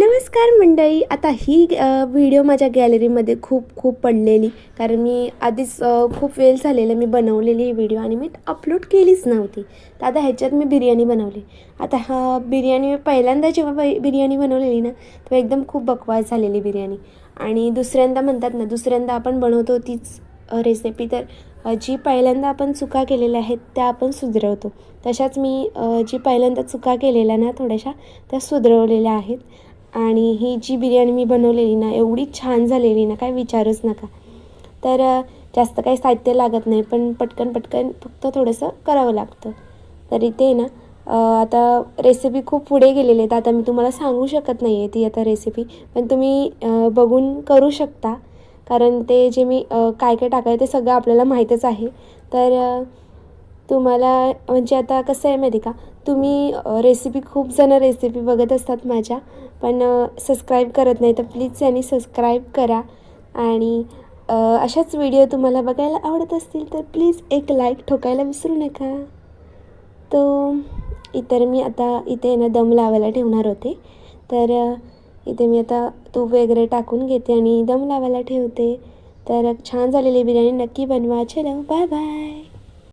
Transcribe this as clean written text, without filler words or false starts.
नमस्कार मंडळी. आता ही व्हिडिओ माझ्या गॅलरीमध्ये खूप पडलेली, कारण मी आधीच खूप वेळ झालेला मी बनवलेली ही व्हिडिओ आणि मी अपलोड केलीच नव्हती. तर आता ह्याच्यात मी बिर्याणी बनवली. आता हा बिर्याणी पहिल्यांदा जेव्हा बिर्याणी बनवलेली ना, तेव्हा एकदम खूप बकवास झालेली बिर्याणी. आणि दुसऱ्यांदा म्हणतात ना, दुसऱ्यांदा आपण बनवतो तीच रेसिपी, तर जी पहिल्यांदा आपण चुका केलेल्या आहेत त्या आपण सुधरवतो. तशाच मी जी पहिल्यांदा चुका केलेल्या ना थोड्याशा, त्या सुधरवलेल्या आहेत. आणि ही जी बिर्याणी मी बनवलेली ना, एवढी छान झालेली ना, काय विचारूच नका. तर जास्त काही साहित्य लागत नाही, पण पटकन फक्त थोडंसं करावं लागतं. तर इथे ना आता रेसिपी खूप पुढे गेलेली आहे, तर आता मी तुम्हाला सांगू शकत नाही आहे ती आता रेसिपी, पण तुम्ही बघून करू शकता. कारण ते जे मी काय टाकायचं ते सगळं आपल्याला माहीतच आहे. तर तुम्हाला म्हणजे आता कसं आहे माहिती का, तुम्ही रेसिपी खूप जण रेसिपी बघत असतात माझ्या, पण सबस्क्राईब करत नाही. तर प्लीज त्यांनी सबस्क्राईब करा. आणि अशाच व्हिडिओ तुम्हाला बघायला आवडत असतील तर प्लीज एक लाईक ठोकायला विसरू नका. तो मी आता इथे ना दम लावायला ठेवणार होते. तर इथे मी आता तूप वगैरे टाकून घेते आणि दम लावायला ठेवते. तर छान झालेली बिर्याणी नक्की बनवा. चलो बाय बाय.